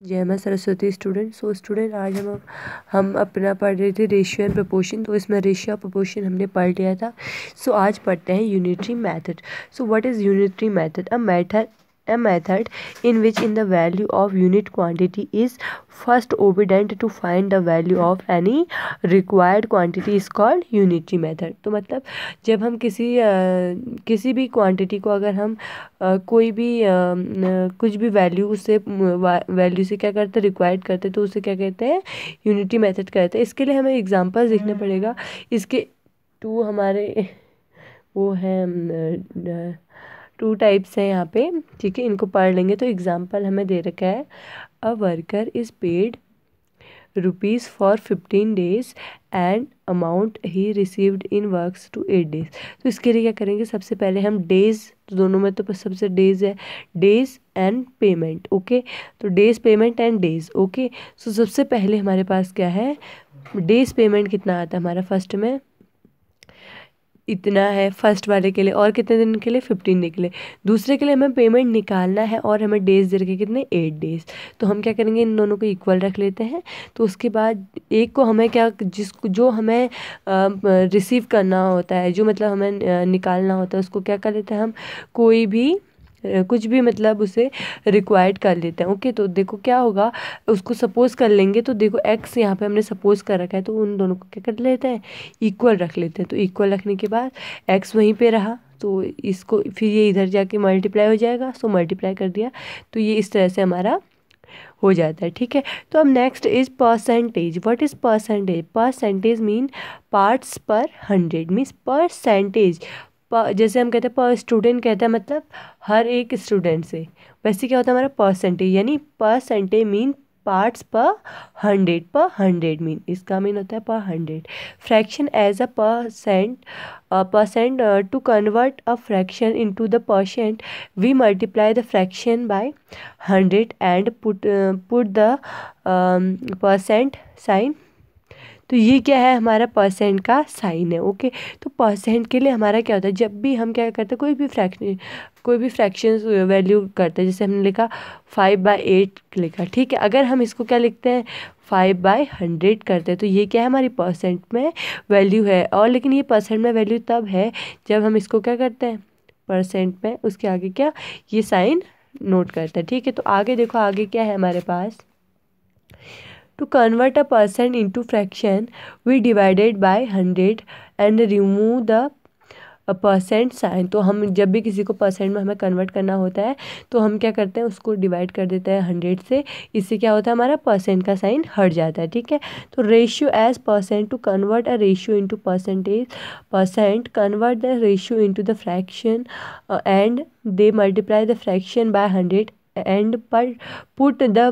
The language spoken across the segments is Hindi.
जय मां सरस्वती स्टूडेंट। स्टूडेंट आज हम अपना पढ़ रहे थे रेशियो एंड प्रोपोर्शन। तो इसमें रेशियो और प्रोपोर्शन हमने पढ़ लिया था। आज पढ़ते हैं unitary method. What is unitary method? A method in which in the value of unit quantity is first obedient to find the value of any required quantity is called unitary method। तो मतलब जब हम किसी भी क्वांटिटी को अगर हम कोई भी कुछ भी वैल्यू से क्या करते हैं, रिक्वायर्ड करते, तो उसे क्या कहते हैं, यूनिटरी मेथड कहते हैं। इसके लिए हमें एग्जांपल्स देखना पड़ेगा। इसके टू हमारे वो हैं, टू टाइप्स हैं यहाँ पे, ठीक है, इनको पढ़ लेंगे। तो एग्जांपल हमें दे रखा है, a worker is paid rupees for 15 days and amount he received in works to 8 days। तो इसके लिए क्या करेंगे, सबसे पहले हम डेज़, तो दोनों में तो सबसे डेज़ है, डेज़ एंड पेमेंट, ओके। तो days payment and days, okay. So सबसे पहले हमारे पास क्या है, डेज़ पेमेंट कितना आता है हमारा, फर्स्ट में इतना है फर्स्ट वाले के लिए, और कितने दिन के लिए, 15 डे के लिए। दूसरे के लिए हमें पेमेंट निकालना है और हमें डेज दे रखे कितने, 8 days। तो हम क्या करेंगे, इन दोनों को इक्वल रख लेते हैं। तो उसके बाद एक को हमें क्या, जो हमें रिसीव करना होता है, जो मतलब हमें निकालना होता है, उसको क्या कर लेते हैं हम, कोई भी कुछ भी मतलब उसे रिक्वायर्ड कर लेते हैं, ओके। तो देखो क्या होगा, उसको सपोज कर लेंगे। तो देखो एक्स यहाँ पे हमने सपोज कर रखा है, तो उन दोनों को क्या कर लेते हैं, इक्वल रख लेते हैं। तो इक्वल रखने के बाद एक्स वहीं पे रहा, तो इसको फिर ये इधर जाके मल्टीप्लाई हो जाएगा। सो मल्टीप्लाई कर दिया, तो ये इस तरह से हमारा हो जाता है, ठीक है। तो अब next is percentage. What is percentage? Percentage mean parts पर 100, मीन्स परसेंटेज। जैसे हम कहते हैं पर स्टूडेंट, कहते हैं मतलब हर एक स्टूडेंट से, वैसे क्या होता है हमारा परसेंटेज, यानी परसेंटेज मीन पार्ट्स पर 100 मीन, इसका मीन होता है पर 100। Fraction as a percent to convert a fraction into the percent we multiply the fraction by 100 and put the percent sign. तो ये क्या है, हमारा परसेंट का साइन है, ओके। तो परसेंट के लिए हमारा क्या होता है, जब भी हम क्या करते हैं, कोई भी फ्रैक्शन वैल्यू करते हैं, जैसे हमने लिखा 5/8 लिखा, ठीक है। अगर हम इसको क्या लिखते हैं, 5/100 करते हैं, तो ये क्या है, हमारी परसेंट में वैल्यू है। और लेकिन ये परसेंट में वैल्यू तब है जब हम इसको क्या करते हैं, परसेंट में उसके आगे क्या, ये साइन नोट करते हैं, ठीक है। तो आगे देखो, आगे क्या है हमारे पास, To convert a percent into fraction, we divided by 100 and remove the percent sign. तो हम जब भी किसी को परसेंट में हमें कन्वर्ट करना होता है, तो हम क्या करते हैं, उसको डिवाइड कर देते हैं 100 से। इससे क्या होता है, हमारा परसेंट का साइन हट जाता है, ठीक है। तो ratio as percent, to convert a ratio into percentage, percent convert the ratio into the fraction and they multiply the fraction by 100 and put the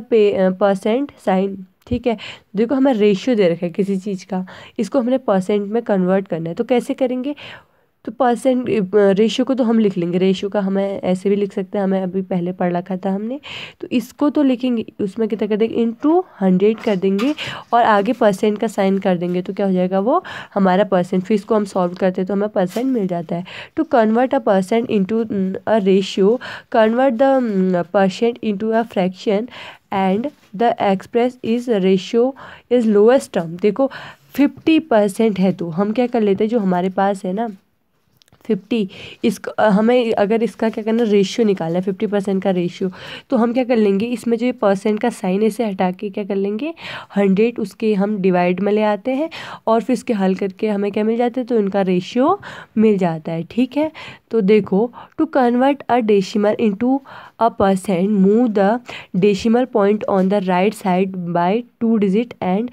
percent sign, ठीक है। देखो हमें रेशियो दे रखा है किसी चीज़ का, इसको हमने परसेंट में कन्वर्ट करना है। तो कैसे करेंगे, तो परसेंट रेशियो को तो हम लिख लेंगे, रेशियो का हमें ऐसे भी लिख सकते हैं, हमें अभी पहले पढ़ रखा था हमने। तो इसको तो लिखेंगे, उसमें कितना कर देंगे, इनटू 100 कर देंगे और आगे परसेंट का साइन कर देंगे, तो क्या हो जाएगा, वो हमारा परसेंट। फिर इसको हम सॉल्व करते हैं तो हमें परसेंट मिल जाता है। To convert a percent into a ratio, convert the percent into a fraction and the express is ratio is lowest term. देखो 50% है, तो हम क्या कर लेते हैं, जो हमारे पास है ना 50, इसको हमें अगर इसका क्या करना, रेशियो निकालना है 50% का रेशियो। तो हम क्या कर लेंगे, इसमें जो परसेंट का साइन इसे हटा के क्या कर लेंगे, 100 उसके हम डिवाइड में ले आते हैं और फिर इसके हल करके हमें क्या मिल जाता है, तो इनका रेशियो मिल जाता है, ठीक है। तो देखो, to convert a decimal into a percent, move the decimal point on the right side by 2 digit and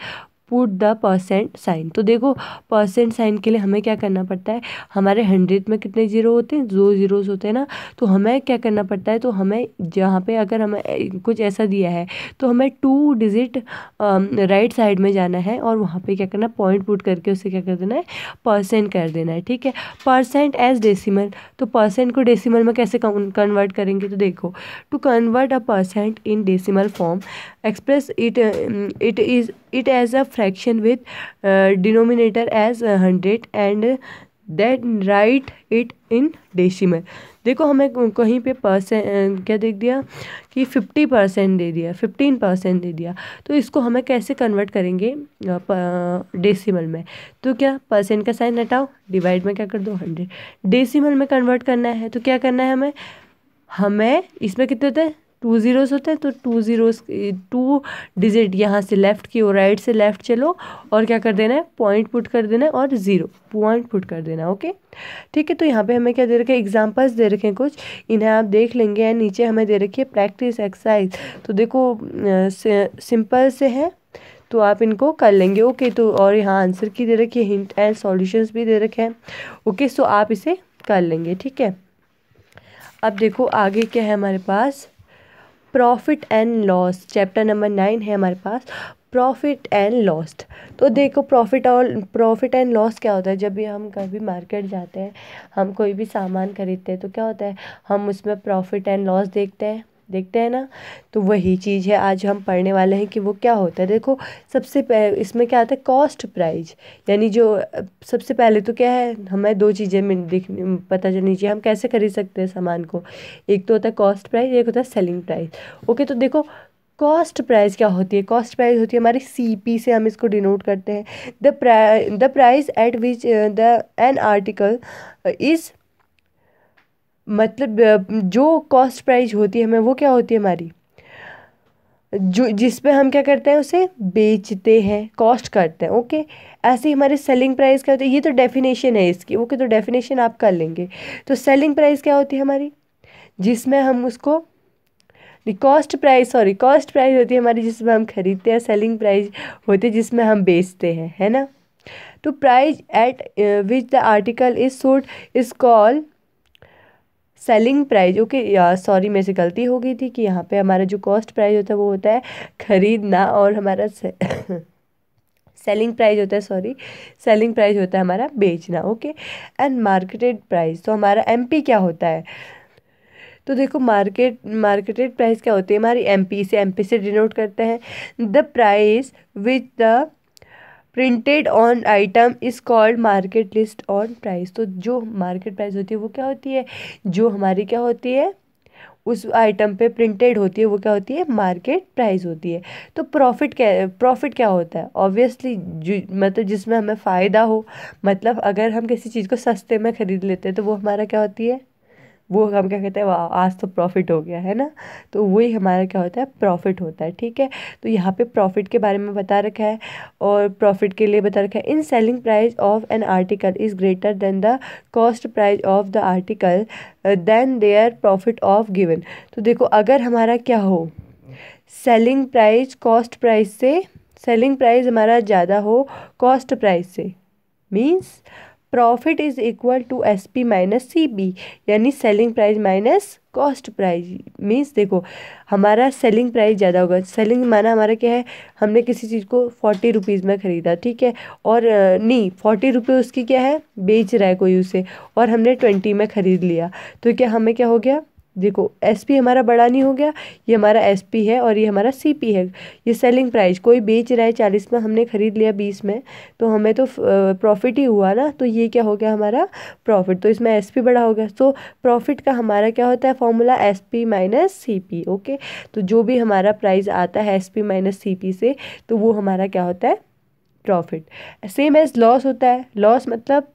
put the percent sign. तो देखो परसेंट साइन के लिए हमें क्या करना पड़ता है, हमारे 100 में कितने जीरो होते हैं, 2 zeros होते हैं ना। तो हमें क्या करना पड़ता है, तो हमें जहाँ पे अगर हमें कुछ ऐसा दिया है, तो हमें 2 digit राइट साइड में जाना है और वहाँ पे क्या करना है, पॉइंट पुट करके उसे क्या कर देना है, परसेंट कर देना है, ठीक है। परसेंट एज डेसिमल, तो परसेंट को डेसिमल में कैसे कन्वर्ट करेंगे, तो देखो, to convert a percent in decimal form, express it as a fraction with denominator as 100 and then write it in decimal. देखो हमें कहीं पे परसेंट क्या दे दिया कि 50% दे दिया, 15% दे दिया, तो इसको हमें कैसे कन्वर्ट करेंगे डेसिमल में। तो क्या, परसेंट का साइन हटाओ, डिवाइड में क्या कर दो 100, डेसिमल में कन्वर्ट करना है तो क्या करना है हमें इसमें कितने होते हैं 2 ज़ीरोस होते हैं, तो 2 ज़ीरोस 2 डिजिट यहाँ से लेफ़्ट की ओर, राइट से लेफ़्ट चलो और क्या कर देना है, पॉइंट पुट कर देना है और 0 पॉइंट पुट कर देना है। ओके ठीक है, तो यहाँ पे हमें क्या दे रखे हैं, एग्जांपल्स दे रखे हैं कुछ, इन्हें आप देख लेंगे। एंड नीचे हमें दे रखी है प्रैक्टिस एक्सरसाइज, तो देखो सिंपल से है तो आप इनको कर लेंगे। ओके, तो और यहाँ आंसर की दे रखी है, हिंट एंड सॉल्यूशंस भी दे रखे हैं। ओके, सो आप इसे कर लेंगे। ठीक है, अब देखो आगे क्या है हमारे पास, profit and loss, chapter number 9 है हमारे पास, प्रॉफिट एंड लॉस। तो देखो प्रॉफिट एंड लॉस क्या होता है, जब भी हम कभी मार्केट जाते हैं, हम कोई भी सामान खरीदते हैं तो क्या होता है, हम उसमें प्रॉफिट एंड लॉस देखते हैं ना। तो वही चीज़ है आज हम पढ़ने वाले हैं कि वो क्या होता है। देखो सबसे इसमें क्या आता है, कॉस्ट प्राइस, यानी जो सबसे पहले तो क्या है, हमें दो चीज़ें पता चलनी चाहिए हम कैसे खरीद सकते हैं सामान को। एक तो होता है कॉस्ट प्राइस, एक होता है सेलिंग प्राइस। ओके, तो देखो कॉस्ट प्राइस क्या होती है, कॉस्ट प्राइस होती है हमारी CP से हम इसको डिनोट करते हैं, the price at which the an article is, मतलब जो कॉस्ट प्राइस होती है हमें वो क्या होती है हमारी, जो जिस पे हम क्या करते हैं उसे बेचते हैं, कॉस्ट करते हैं। ओके, ऐसे ही हमारी सेलिंग प्राइस क्या होती है, ये तो डेफिनेशन है इसकी। ओके, तो डेफिनेशन आप कर लेंगे। तो सेलिंग प्राइस क्या होती है हमारी, जिसमें हम उसको, कॉस्ट प्राइस होती है हमारी जिसमें हम खरीदते हैं, सेलिंग प्राइस होती है जिसमें हम बेचते हैं, है ना। तो price at which the article is sold is called selling price. Okay, sorry मेरे से गलती हो गई थी कि यहाँ पे हमारा जो कॉस्ट प्राइस होता है वो होता है खरीदना, और हमारा सेलिंग प्राइस होता है, सेलिंग प्राइस होता है हमारा बेचना। ओके, एंड मार्केटेड प्राइस, तो हमारा MP क्या होता है, तो देखो मार्केटेड प्राइस क्या होती है हमारी, MP से डिनोट करते हैं। The price which the printed on item is called market list on price. तो जो मार्केट प्राइस होती है वो क्या होती है, जो हमारी क्या होती है उस आइटम पे प्रिंटेड होती है वो क्या होती है, मार्केट प्राइस होती है। तो प्रॉफिट क्या होता है, ऑब्वियसली मतलब जिसमें हमें फ़ायदा हो, मतलब अगर हम किसी चीज़ को सस्ते में ख़रीद लेते हैं तो वो हमारा क्या होती है, वो हम क्या कहते हैं, वाह आज तो प्रॉफिट हो गया, है ना। तो वही हमारा क्या होता है, प्रॉफिट होता है। ठीक है, तो यहाँ पे प्रॉफिट के बारे में बता रखा है, और प्रॉफिट के लिए बता रखा है, in selling price of an article is greater than the cost price of the article then there profit of given. तो देखो अगर हमारा क्या हो, सेलिंग प्राइस कॉस्ट प्राइस से, सेलिंग प्राइस हमारा ज़्यादा हो कॉस्ट प्राइस से, means profit is equal to SP minus CP, यानी selling price minus cost price. Means देखो हमारा सेलिंग प्राइस ज़्यादा होगा, सेलिंग माना हमारा क्या है, हमने किसी चीज़ को 40 रुपीज़ में ख़रीदा, ठीक है, और नहीं 40 रुपये उसकी क्या है, बेच रहा है कोई उसे, और हमने 20 में ख़रीद लिया, तो क्या हमें क्या हो गया, देखो SP हमारा बड़ा नहीं हो गया, ये हमारा SP है और ये हमारा CP है। ये सेलिंग प्राइस, कोई बेच रहा है 40 में, हमने ख़रीद लिया 20 में, तो हमें तो प्रॉफिट ही हुआ ना, तो ये क्या हो गया हमारा प्रॉफिट, तो इसमें SP बड़ा हो गया। तो प्रॉफिट का हमारा क्या होता है formula, SP minus CP। Okay, तो जो भी हमारा प्राइस आता है SP माइनस CP से, तो वो हमारा क्या होता है, प्रॉफिट। सेम एज लॉस होता है, लॉस मतलब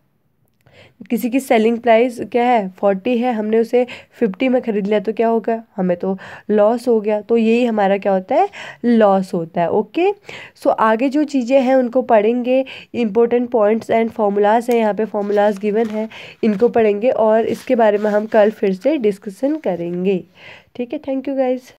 किसी की सेलिंग प्राइस क्या है 40 है, हमने उसे 50 में ख़रीद लिया, तो क्या होगा, हमें तो लॉस हो गया। तो यही हमारा क्या होता है, लॉस होता है। ओके, सो आगे जो चीज़ें हैं उनको पढ़ेंगे, इंपॉर्टेंट पॉइंट्स एंड फार्मूलाज हैं, यहाँ पे फार्मूलाज गिवन है, इनको पढ़ेंगे और इसके बारे में हम कल फिर से डिस्कशन करेंगे। ठीक है, थैंक यू गाइज।